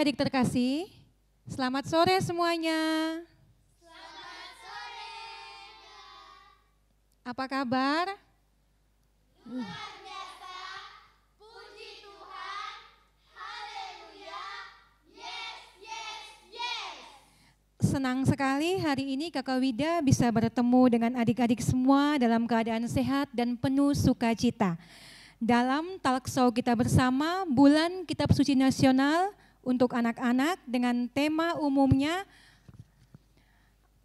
adik-adik terkasih, selamat sore semuanya. Selamat sore, Kak. Apa kabar? Luar biasa, puji Tuhan, haleluya, yes, yes, yes. Senang sekali hari ini Kakak Wida bisa bertemu dengan adik-adik semua dalam keadaan sehat dan penuh sukacita. Dalam talk show kita bersama Bulan Kitab Suci Nasional untuk anak-anak dengan tema umumnya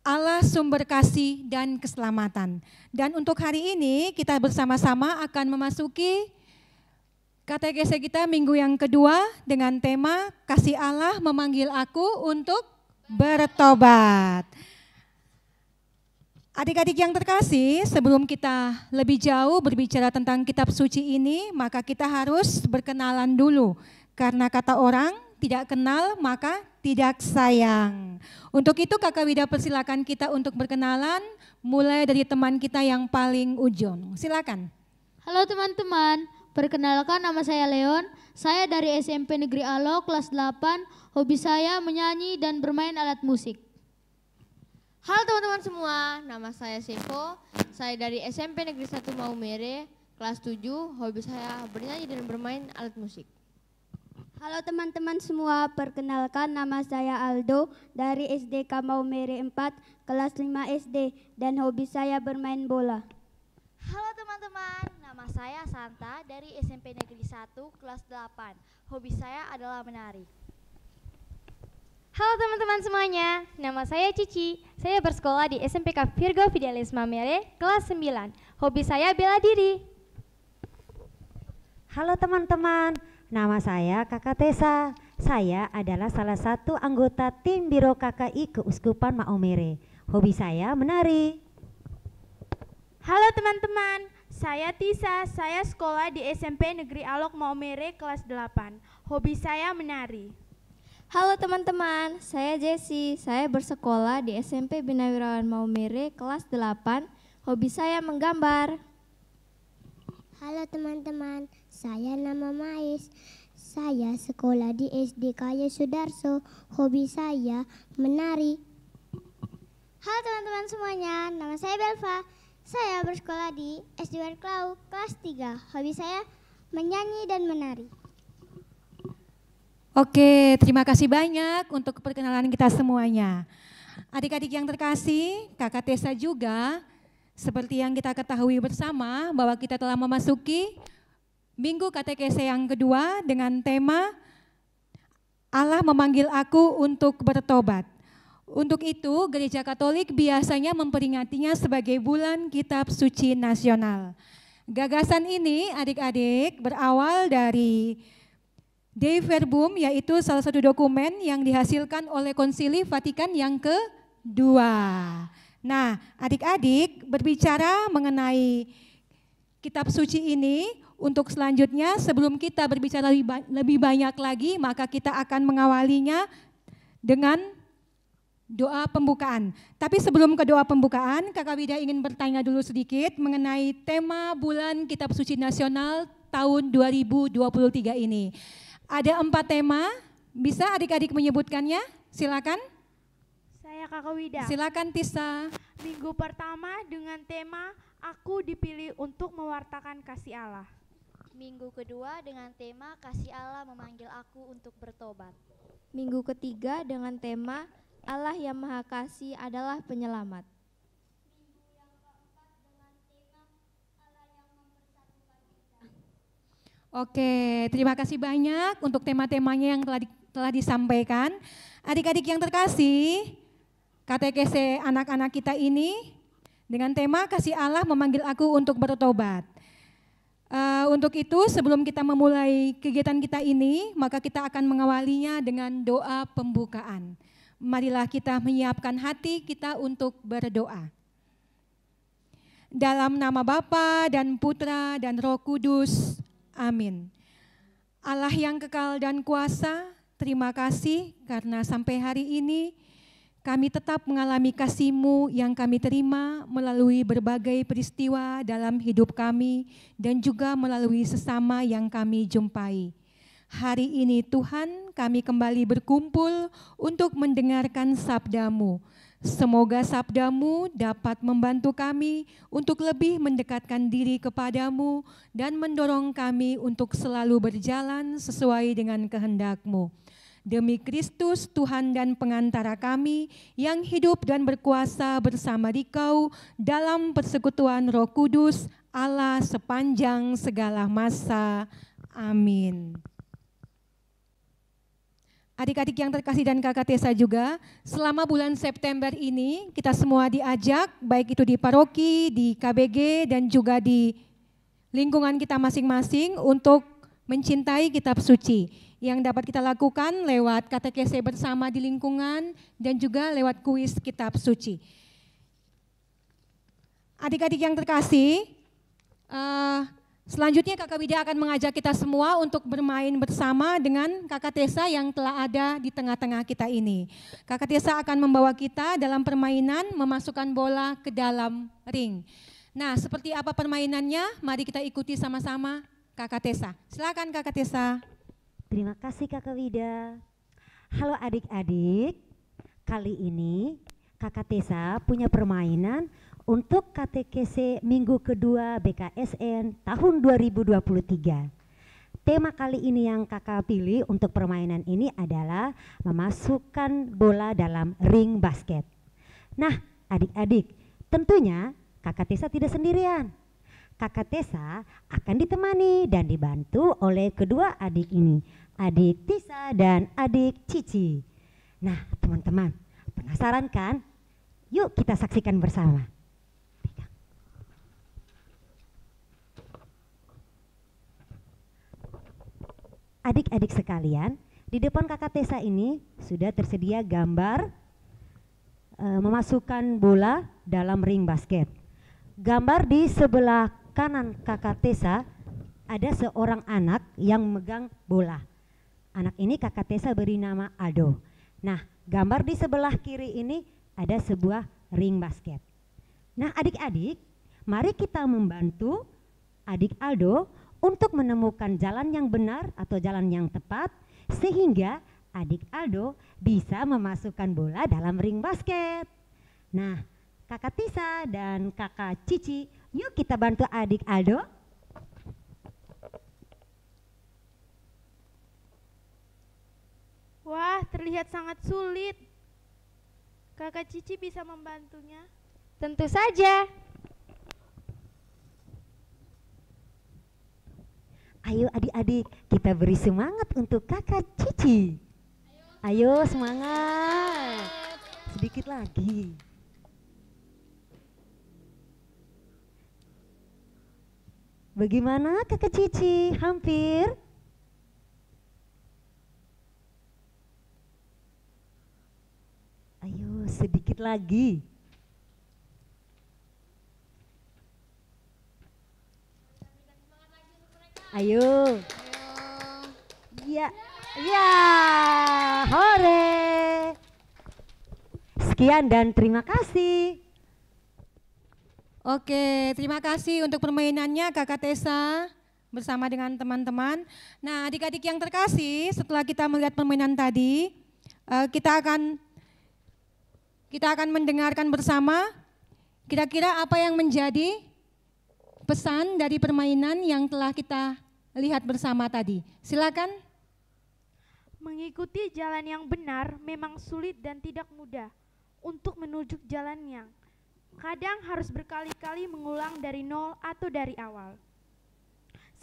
Allah Sumber Kasih dan Keselamatan. Dan untuk hari ini kita bersama-sama akan memasuki katekese kita minggu yang kedua dengan tema Kasih Allah memanggil aku untuk bertobat. Adik-adik yang terkasih, sebelum kita lebih jauh berbicara tentang kitab suci ini, maka kita harus berkenalan dulu. Karena kata orang, tidak kenal maka tidak sayang. Untuk itu Kakak Wida persilakan kita untuk berkenalan, mulai dari teman kita yang paling ujung. Silakan. Halo teman-teman, perkenalkan nama saya Leon. Saya dari SMP Negeri Alok kelas 8. Hobi saya menyanyi dan bermain alat musik. Halo teman-teman semua, nama saya Sevo. Saya dari SMP Negeri 1 Maumere, kelas 7. Hobi saya bernyanyi dan bermain alat musik. Halo teman-teman semua, perkenalkan nama saya Aldo dari SDK Maumere 4, kelas 5 SD, dan hobi saya bermain bola. Halo teman-teman, nama saya Santa dari SMP Negeri 1 kelas 8. Hobi saya adalah menari. Halo teman-teman semuanya, nama saya Cici. Saya bersekolah di SMPK Virgo Fidelis Maumere, kelas 9. Hobi saya bela diri. Halo teman-teman, nama saya Kakak Tessa. Saya adalah salah satu anggota tim Biro KKI Keuskupan Maumere. Hobi saya menari. Halo teman-teman, saya Tisa. Saya sekolah di SMP Negeri Alok Maumere kelas 8. Hobi saya menari. Halo teman-teman, saya Jessie. Saya bersekolah di SMP Bina Wirawan Maumere kelas 8. Hobi saya menggambar. Halo teman-teman, saya nama Mais. Saya sekolah di SD Kaya Sudarso. Hobi saya menari. Halo teman-teman semuanya, nama saya Belva. Saya bersekolah di SD Werklau kelas 3. Hobi saya menyanyi dan menari. Oke, terima kasih banyak untuk perkenalan kita semuanya. Adik-adik yang terkasih, Kakak Tessa juga, seperti yang kita ketahui bersama bahwa kita telah memasuki minggu katekese yang kedua dengan tema Allah memanggil aku untuk bertobat. Untuk itu, Gereja Katolik biasanya memperingatinya sebagai Bulan Kitab Suci Nasional. Gagasan ini adik-adik berawal dari Dei Verbum, yaitu salah satu dokumen yang dihasilkan oleh Konsili Vatikan yang kedua. Nah, adik-adik berbicara mengenai kitab suci ini, untuk selanjutnya sebelum kita berbicara lebih banyak lagi, maka kita akan mengawalinya dengan doa pembukaan. Tapi sebelum ke doa pembukaan, Kakak Wida ingin bertanya dulu sedikit mengenai tema Bulan Kitab Suci Nasional tahun 2023 ini. Ada 4 tema, bisa adik-adik menyebutkannya? Silakan. Saya Kakak Wida. Silakan Tisa. Minggu pertama dengan tema Aku dipilih untuk mewartakan kasih Allah. Minggu kedua dengan tema Kasih Allah memanggil aku untuk bertobat. Minggu ketiga dengan tema Allah yang Maha Kasih adalah penyelamat. Oke, terima kasih banyak untuk tema-temanya yang telah disampaikan. Adik-adik yang terkasih, katekese anak-anak kita ini dengan tema Kasih Allah memanggil aku untuk bertobat. Untuk itu sebelum kita memulai kegiatan kita ini, maka kita akan mengawalinya dengan doa pembukaan. Marilah kita menyiapkan hati kita untuk berdoa. Dalam nama Bapa dan Putra dan Roh Kudus, amin. Allah yang kekal dan kuasa, terima kasih karena sampai hari ini kami tetap mengalami kasih-Mu yang kami terima melalui berbagai peristiwa dalam hidup kami dan juga melalui sesama yang kami jumpai. Hari ini Tuhan kami kembali berkumpul untuk mendengarkan sabda-Mu. Semoga sabda-Mu dapat membantu kami untuk lebih mendekatkan diri kepadamu dan mendorong kami untuk selalu berjalan sesuai dengan kehendak-Mu. Demi Kristus Tuhan dan pengantara kami yang hidup dan berkuasa bersama Dikau dalam persekutuan Roh Kudus Allah sepanjang segala masa. Amin. Adik-adik yang terkasih dan kakak Tesa juga, selama bulan September ini kita semua diajak, baik itu di paroki, di KBG, dan juga di lingkungan kita masing-masing untuk mencintai kitab suci. Yang dapat kita lakukan lewat katekese bersama di lingkungan dan juga lewat kuis kitab suci. Adik-adik yang terkasih, selanjutnya Kakak Wida akan mengajak kita semua untuk bermain bersama dengan Kakak Tesa yang telah ada di tengah-tengah kita ini. Kakak Tesa akan membawa kita dalam permainan memasukkan bola ke dalam ring. Nah, seperti apa permainannya? Mari kita ikuti sama-sama Kakak Tesa. Silakan Kakak Tesa. Terima kasih Kakak Wida. Halo adik-adik, kali ini Kakak Tesa punya permainan untuk katekese minggu kedua BKSN tahun 2023. Tema kali ini yang kakak pilih untuk permainan ini adalah memasukkan bola dalam ring basket. Nah adik-adik, tentunya kakak Tesa tidak sendirian. Kakak Tesa akan ditemani dan dibantu oleh kedua adik ini, adik Tisa dan adik Cici. Nah teman-teman, penasaran kan? Yuk kita saksikan bersama. Adik-adik sekalian, di depan kakak Tesa ini sudah tersedia gambar memasukkan bola dalam ring basket. Gambar di sebelah kanan kakak Tesa ada seorang anak yang memegang bola. Anak ini kakak Tesa beri nama Aldo. Nah, gambar di sebelah kiri ini ada sebuah ring basket. Nah, adik-adik, mari kita membantu adik Aldo untuk menemukan jalan yang benar atau jalan yang tepat sehingga adik Aldo bisa memasukkan bola dalam ring basket. Nah, kakak Tisa dan kakak Cici, yuk kita bantu adik Aldo. Wah, terlihat sangat sulit. Kakak Cici bisa membantunya? Tentu saja. Ayo adik-adik, kita beri semangat untuk kakak Cici. Ayo semangat. Sedikit lagi. Bagaimana kakak Cici? Hampir? Ayo sedikit lagi. Ayo. Ya, ya, hore. Sekian dan terima kasih. Oke, terima kasih untuk permainannya Kakak Tesa bersama dengan teman-teman. Nah, adik-adik yang terkasih, setelah kita melihat permainan tadi, kita akan mendengarkan bersama kira-kira apa yang menjadi pesan dari permainan yang telah kita lihat bersama tadi. Silakan. Mengikuti jalan yang benar memang sulit dan tidak mudah. Untuk menuju jalan yang kadang harus berkali-kali mengulang dari nol atau dari awal.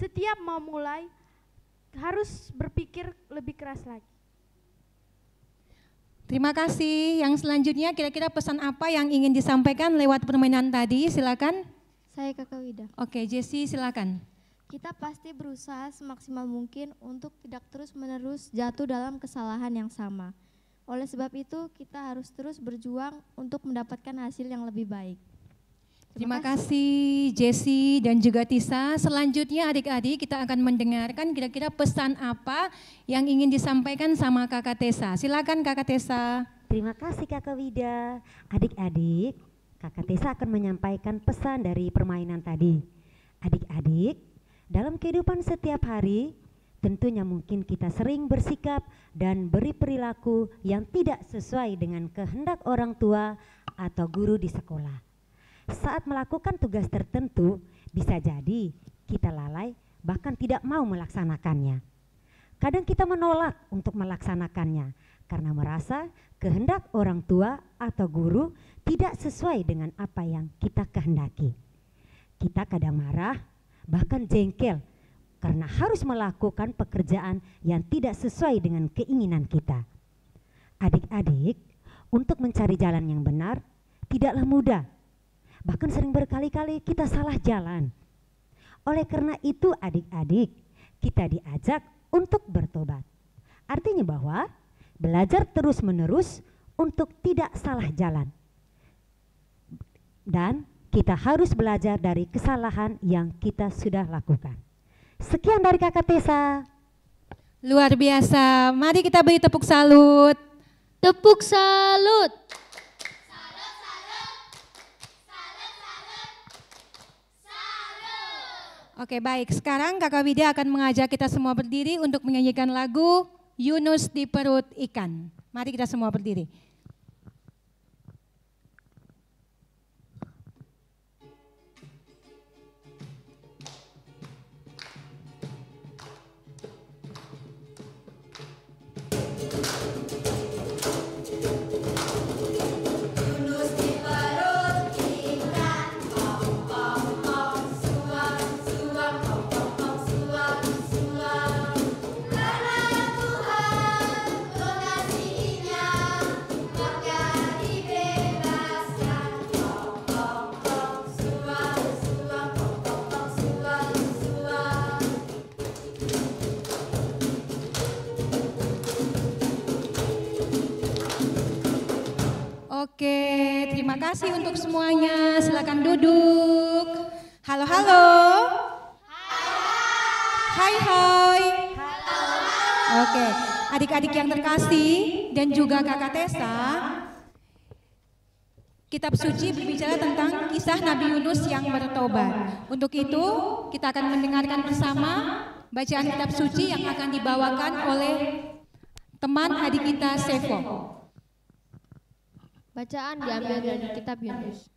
Setiap mau mulai harus berpikir lebih keras lagi. Terima kasih. Yang selanjutnya kira-kira pesan apa yang ingin disampaikan lewat permainan tadi? Silakan. Saya Kakak Wida. Oke, Jessie silakan. Kita pasti berusaha semaksimal mungkin untuk tidak terus-menerus jatuh dalam kesalahan yang sama. Oleh sebab itu, kita harus terus berjuang untuk mendapatkan hasil yang lebih baik. Terima kasih Jessie dan juga Tisa. Selanjutnya adik-adik kita akan mendengarkan kira-kira pesan apa yang ingin disampaikan sama Kakak Tesa. Silakan Kakak Tesa. Terima kasih Kakak Wida. Adik-adik, Kakak Tesa akan menyampaikan pesan dari permainan tadi. Adik-adik, dalam kehidupan setiap hari, tentunya mungkin kita sering bersikap dan beri perilaku yang tidak sesuai dengan kehendak orang tua atau guru di sekolah. Saat melakukan tugas tertentu, bisa jadi kita lalai bahkan tidak mau melaksanakannya. Kadang kita menolak untuk melaksanakannya karena merasa kehendak orang tua atau guru tidak sesuai dengan apa yang kita kehendaki. Kita kadang marah, bahkan jengkel karena harus melakukan pekerjaan yang tidak sesuai dengan keinginan kita. Adik-adik, untuk mencari jalan yang benar tidaklah mudah. Bahkan sering berkali-kali kita salah jalan. Oleh karena itu adik-adik, kita diajak untuk bertobat. Artinya bahwa belajar terus-menerus untuk tidak salah jalan. Dan kita harus belajar dari kesalahan yang kita sudah lakukan. Sekian dari Kakak Tessa. Luar biasa. Mari kita beri tepuk salut. Tepuk salut. Oke, baik. Sekarang Kakak Widya akan mengajak kita semua berdiri untuk menyanyikan lagu Yunus di Perut Ikan. Mari kita semua berdiri. Yunus di perut ikan, pom pom pom, suam suam, pom pom pom, suam suam. Karena Tuhan mengasihinya, maka dibebaskan. Pom pom pom, suam suam, pom pom pom, suam suam. Oke, terima kasih untuk semuanya. Silakan duduk. Halo, halo. Hai, hai. Oke, adik-adik yang terkasih dan juga Kakak Tessa, Kitab Suci berbicara tentang kisah Nabi Yunus yang bertobat. Untuk itu, kita akan mendengarkan bersama bacaan Kitab Suci yang akan dibawakan oleh teman adik kita Sevo. Bacaan diambil dari kitab Yunus.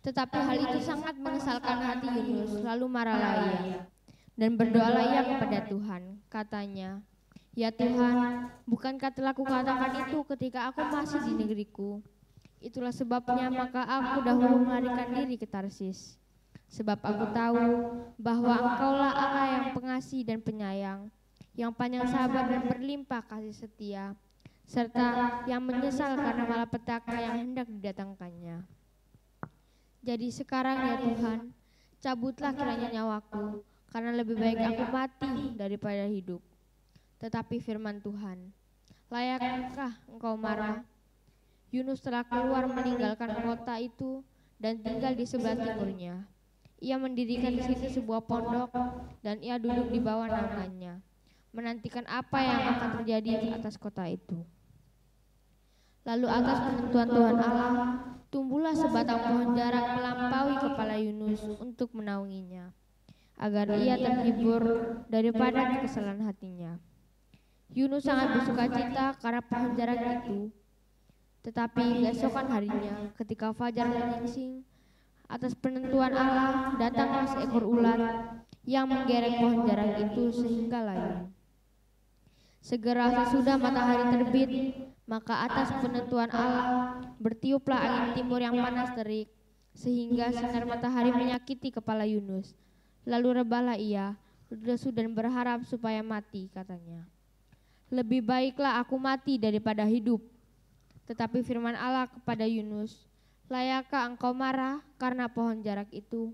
Tetapi hal itu sangat mengesalkan hati Yunus, lalu marahlah ia dan berdoalah ia kepada Tuhan. Katanya, "Ya Tuhan, bukankah telah kukatakan itu ketika aku masih di negeriku? Itulah sebabnya maka aku dahulu melarikan diri ke Tarsis. Sebab aku tahu bahwa Engkaulah Allah yang pengasih dan penyayang, yang panjang sabar dan berlimpah kasih setia, serta yang menyesal karena malapetaka yang hendak didatangkannya. Jadi sekarang ya Tuhan, cabutlah kiranya nyawaku, karena lebih baik aku mati daripada hidup." Tetapi firman Tuhan, "Layakkah engkau marah? Yunus telah keluar meninggalkan kota itu dan tinggal di sebelah timurnya. Ia mendirikan di situ sebuah pondok dan ia duduk di bawah naungannya, menantikan apa yang akan terjadi atas kota itu. Lalu atas penentuan Tuhan Allah, tumbuhlah sebatang pohon jarak melampaui kepala Yunus untuk menaunginya, agar ia terhibur daripada kekesalan hatinya. Yunus sangat bersukacita karena pohon jarak itu. Tetapi keesokan harinya, ketika fajar menyingsing, atas penentuan Allah datanglah seekor ular yang menggerek pohon jarak itu sehingga layu. Segera sesudah matahari terbit, maka atas penentuan Allah bertiuplah angin timur yang panas terik, sehingga sinar matahari menyakiti kepala Yunus. Lalu rebahlah ia, lesu dan berharap supaya mati, katanya. Lebih baiklah aku mati daripada hidup. Tetapi firman Allah kepada Yunus, layakkah engkau marah karena pohon jarak itu?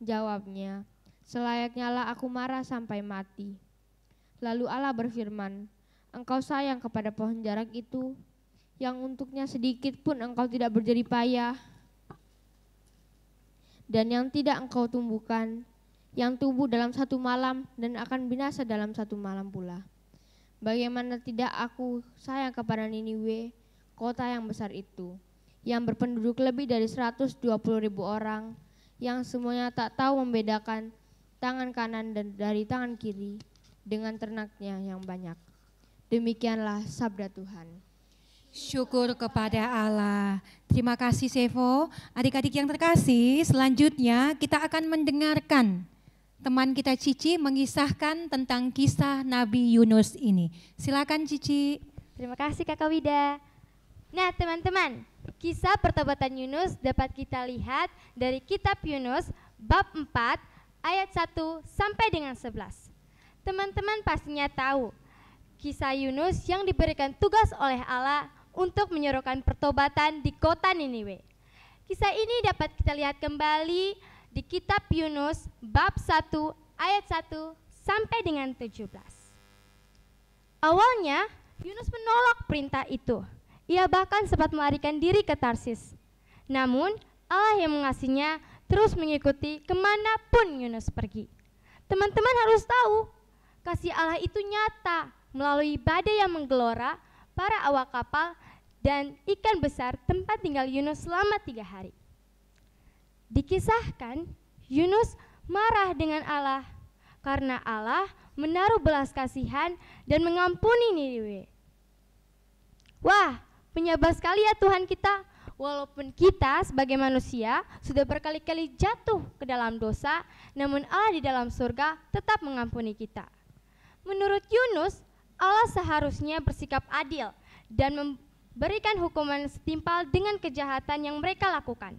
Jawabnya, selayaknya lah aku marah sampai mati. Lalu Allah berfirman, engkau sayang kepada pohon jarak itu, yang untuknya sedikit pun engkau tidak berjerih payah, dan yang tidak engkau tumbuhkan, yang tumbuh dalam satu malam dan akan binasa dalam satu malam pula. Bagaimana tidak aku sayang kepada Niniwe, kota yang besar itu, yang berpenduduk lebih dari 120.000 orang, yang semuanya tak tahu membedakan tangan kanan dan dari tangan kiri dengan ternaknya yang banyak. Demikianlah sabda Tuhan. Syukur kepada Allah. Terima kasih Sevo. Adik-adik yang terkasih, selanjutnya kita akan mendengarkan teman kita Cici mengisahkan tentang kisah Nabi Yunus ini. Silakan Cici. Terima kasih Kakak Wida. Nah teman-teman, kisah pertobatan Yunus dapat kita lihat dari kitab Yunus bab 4 ayat 1 sampai dengan 11. Teman-teman pastinya tahu kisah Yunus yang diberikan tugas oleh Allah untuk menyerukan pertobatan di kota Niniwe. Kisah ini dapat kita lihat kembali di kitab Yunus bab 1 ayat 1 sampai dengan 17. Awalnya Yunus menolak perintah itu. Ia bahkan sempat melarikan diri ke Tarsis. Namun Allah yang mengasihinya terus mengikuti kemanapun Yunus pergi. Teman-teman harus tahu, kasih Allah itu nyata melalui badai yang menggelora, para awak kapal, dan ikan besar tempat tinggal Yunus selama 3 hari. Dikisahkan, Yunus marah dengan Allah karena Allah menaruh belas kasihan dan mengampuni Niniwe. Wah, penyabar sekali ya Tuhan kita. Walaupun kita sebagai manusia sudah berkali-kali jatuh ke dalam dosa, namun Allah di dalam surga tetap mengampuni kita. Menurut Yunus, Allah seharusnya bersikap adil dan memberikan hukuman setimpal dengan kejahatan yang mereka lakukan.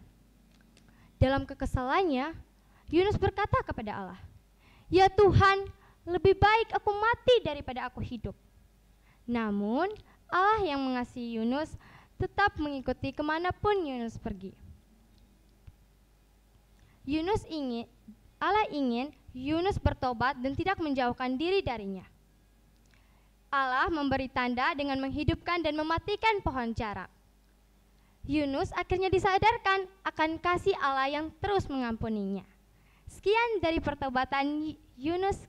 Dalam kekesalannya, Yunus berkata kepada Allah, "Ya Tuhan, lebih baik aku mati daripada aku hidup." Namun, Allah yang mengasihi Yunus tetap mengikuti kemanapun Yunus pergi. Allah ingin Yunus bertobat dan tidak menjauhkan diri darinya. Allah memberi tanda dengan menghidupkan dan mematikan pohon cara. Yunus akhirnya disadarkan akan kasih Allah yang terus mengampuninya. Sekian dari pertobatan Yunus.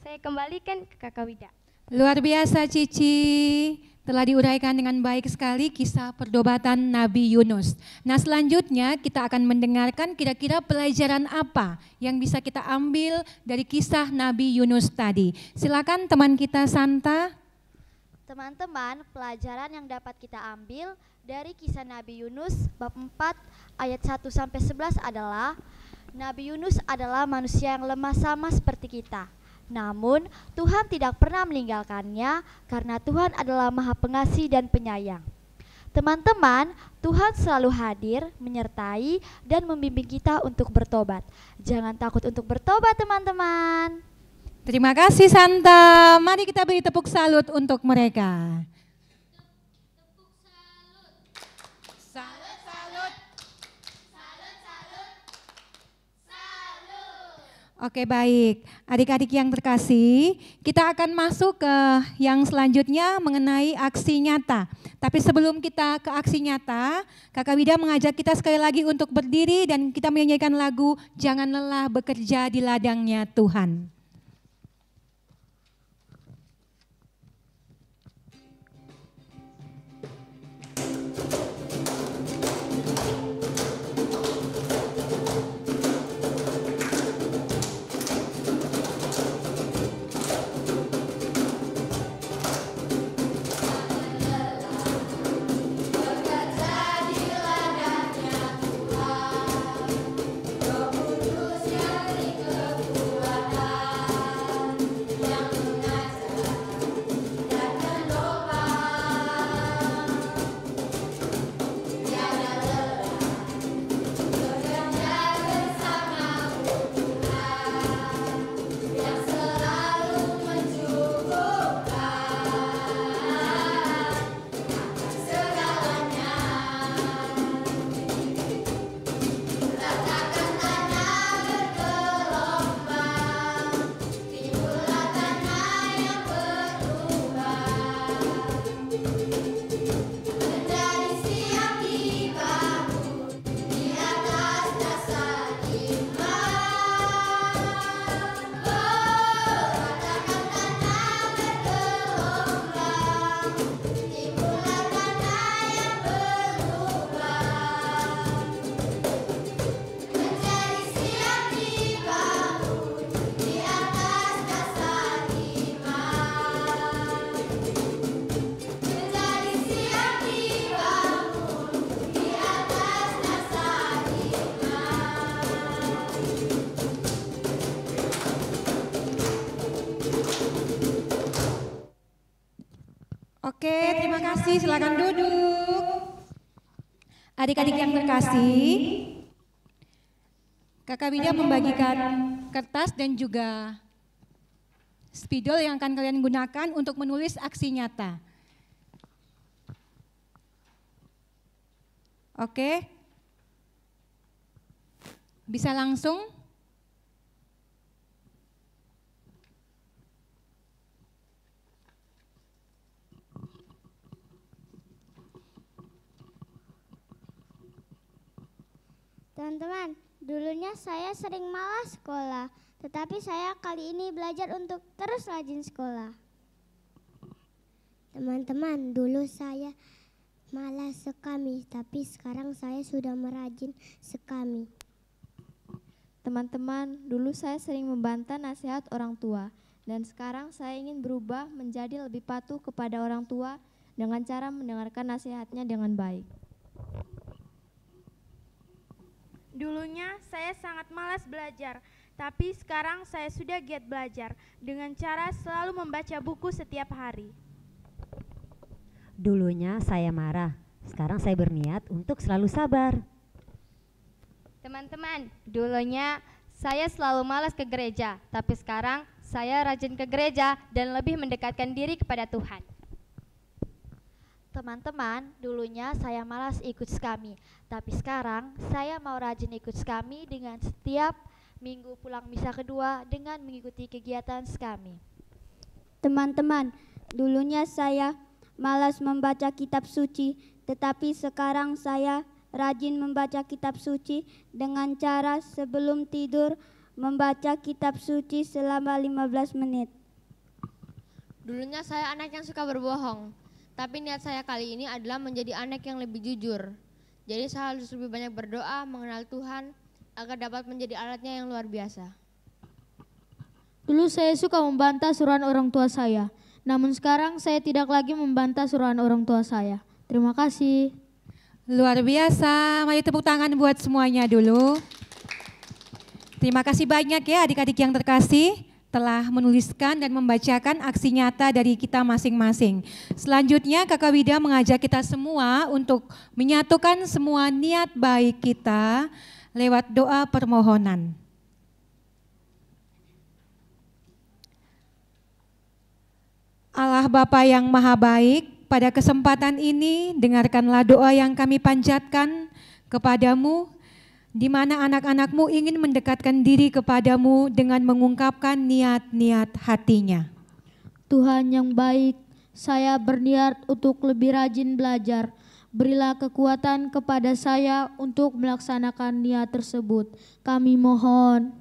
Saya kembalikan ke Kakak Wida. Luar biasa Cici. Telah diuraikan dengan baik sekali kisah pertobatan Nabi Yunus. Nah selanjutnya kita akan mendengarkan kira-kira pelajaran apa yang bisa kita ambil dari kisah Nabi Yunus tadi. Silakan teman kita Santa. Teman-teman, pelajaran yang dapat kita ambil dari kisah Nabi Yunus bab 4 ayat 1 sampai 11 adalah Nabi Yunus adalah manusia yang lemah sama seperti kita. Namun Tuhan tidak pernah meninggalkannya karena Tuhan adalah Maha Pengasih dan Penyayang. Teman-teman, Tuhan selalu hadir, menyertai, dan membimbing kita untuk bertobat. Jangan takut untuk bertobat teman-teman. Terima kasih Santa. Mari kita beri tepuk salut untuk mereka. Oke baik, adik-adik yang terkasih, kita akan masuk ke yang selanjutnya mengenai aksi nyata. Tapi sebelum kita ke aksi nyata, Kakak Wida mengajak kita sekali lagi untuk berdiri dan kita menyanyikan lagu Jangan Lelah Bekerja di Ladangnya Tuhan. Roh Kudus yang beri kekuatan kasih, silakan duduk. Adik-adik yang terkasih, Kakak Wida membagikan kertas dan juga spidol yang akan kalian gunakan untuk menulis aksi nyata. Oke, bisa langsung. Teman-teman, dulunya saya sering malas sekolah, tetapi saya kali ini belajar untuk terus rajin sekolah. Teman-teman, dulu saya malas sekami, tapi sekarang saya sudah merajin sekami. Teman-teman, dulu saya sering membantah nasihat orang tua, dan sekarang saya ingin berubah menjadi lebih patuh kepada orang tua dengan cara mendengarkan nasihatnya dengan baik. Dulunya saya sangat malas belajar, tapi sekarang saya sudah giat belajar dengan cara selalu membaca buku setiap hari. Dulunya saya marah, sekarang saya berniat untuk selalu sabar. Teman-teman, dulunya saya selalu malas ke gereja, tapi sekarang saya rajin ke gereja dan lebih mendekatkan diri kepada Tuhan. Teman-teman, dulunya saya malas ikut skami, tapi sekarang saya mau rajin ikut skami dengan setiap minggu pulang misa kedua dengan mengikuti kegiatan skami. Teman-teman, dulunya saya malas membaca kitab suci, tetapi sekarang saya rajin membaca kitab suci dengan cara sebelum tidur membaca kitab suci selama 15 menit. Dulunya saya anak yang suka berbohong, tapi niat saya kali ini adalah menjadi anak yang lebih jujur. Jadi saya harus lebih banyak berdoa, mengenal Tuhan, agar dapat menjadi alatnya yang luar biasa. Dulu saya suka membantah suruhan orang tua saya, namun sekarang saya tidak lagi membantah suruhan orang tua saya. Terima kasih. Luar biasa, mari tepuk tangan buat semuanya dulu. Terima kasih banyak ya adik-adik yang terkasih telah menuliskan dan membacakan aksi nyata dari kita masing-masing. Selanjutnya Kakak Wida mengajak kita semua untuk menyatukan semua niat baik kita lewat doa permohonan. Allah Bapa yang Maha Baik, pada kesempatan ini dengarkanlah doa yang kami panjatkan kepadamu, di mana anak-anak-Mu ingin mendekatkan diri kepadamu dengan mengungkapkan niat-niat hatinya. Tuhan yang baik, saya berniat untuk lebih rajin belajar. Berilah kekuatan kepada saya untuk melaksanakan niat tersebut. Kami mohon,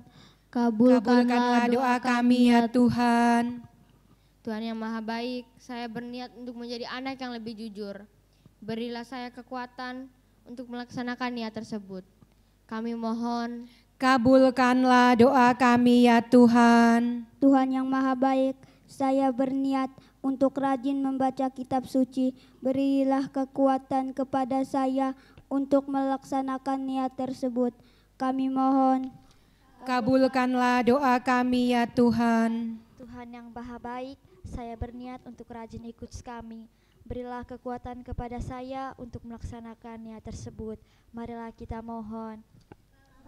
kabulkanlah doa kami ya Tuhan. Tuhan yang Maha Baik, saya berniat untuk menjadi anak yang lebih jujur. Berilah saya kekuatan untuk melaksanakan niat tersebut. Kami mohon, kabulkanlah doa kami ya Tuhan. Tuhan yang Maha Baik, saya berniat untuk rajin membaca kitab suci. Berilah kekuatan kepada saya untuk melaksanakan niat tersebut. Kami mohon, kabulkanlah doa kami ya Tuhan. Tuhan yang Maha Baik, saya berniat untuk rajin ikut skami. Berilah kekuatan kepada saya untuk melaksanakan niat tersebut. Marilah kita mohon.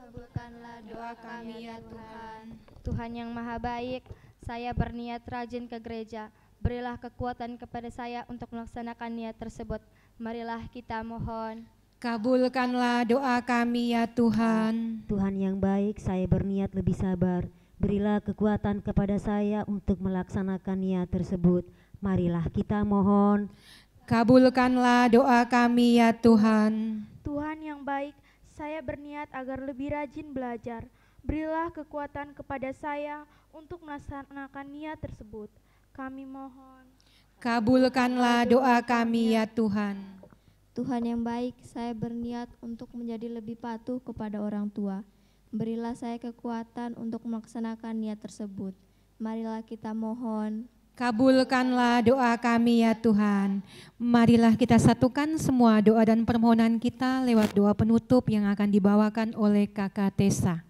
Kabulkanlah doa kami ya Tuhan. Tuhan yang Maha Baik, saya berniat rajin ke gereja. Berilah kekuatan kepada saya untuk melaksanakan niat tersebut. Marilah kita mohon. Kabulkanlah doa kami ya Tuhan. Tuhan yang baik, saya berniat lebih sabar. Berilah kekuatan kepada saya untuk melaksanakan niat tersebut. Marilah kita mohon. Kabulkanlah doa kami ya Tuhan. Tuhan yang baik, saya berniat agar lebih rajin belajar. Berilah kekuatan kepada saya untuk melaksanakan niat tersebut. Kami mohon. Kabulkanlah doa kami ya Tuhan. Tuhan yang baik, saya berniat untuk menjadi lebih patuh kepada orang tua. Berilah saya kekuatan untuk melaksanakan niat tersebut. Marilah kita mohon. Kabulkanlah doa kami ya Tuhan. Marilah kita satukan semua doa dan permohonan kita lewat doa penutup yang akan dibawakan oleh Kakak Tessa.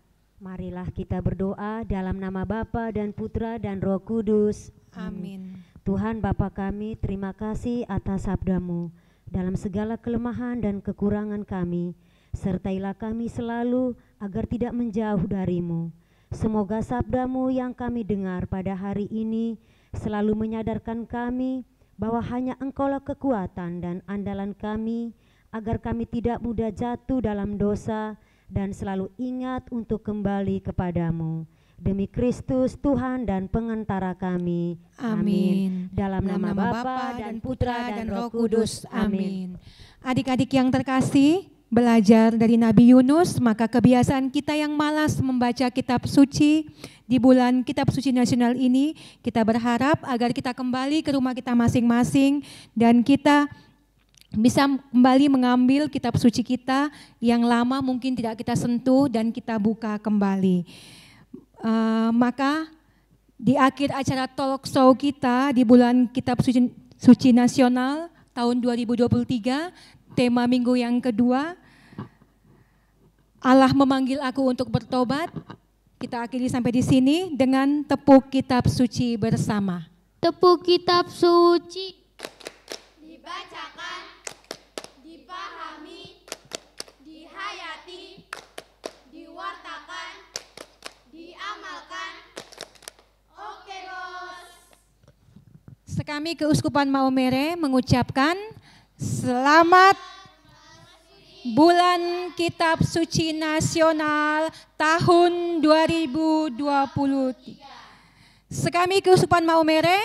Marilah kita berdoa dalam nama Bapa dan Putra dan Roh Kudus. Amin. Tuhan Bapa kami, terima kasih atas sabda-Mu. Dalam segala kelemahan dan kekurangan kami, sertailah kami selalu agar tidak menjauh dari-Mu. Semoga sabda-Mu yang kami dengar pada hari ini selalu menyadarkan kami bahwa hanya Engkaulah kekuatan dan andalan kami, agar kami tidak mudah jatuh dalam dosa dan selalu ingat untuk kembali kepadamu. Demi Kristus Tuhan dan pengantara kami. Amin. Dalam nama Bapa dan Putra dan Roh Kudus. Amin. Adik-adik yang terkasih, belajar dari Nabi Yunus, maka kebiasaan kita yang malas membaca kitab suci di bulan kitab suci nasional ini, kita berharap agar kita kembali ke rumah kita masing-masing dan kita bisa kembali mengambil kitab suci kita yang lama mungkin tidak kita sentuh dan kita buka kembali. Maka di akhir acara talk show kita di bulan kitab suci nasional tahun 2023, tema minggu yang kedua, Allah memanggil aku untuk bertobat. Kita akhiri sampai di sini dengan tepuk kitab suci bersama. Tepuk kitab suci. Dibacakan, dipahami, dihayati, diwartakan, diamalkan. Oke, Bos. Sekami Keuskupan Maumere mengucapkan selamat Bulan Kitab Suci Nasional tahun 2023. Sekami Keuskupan Maumere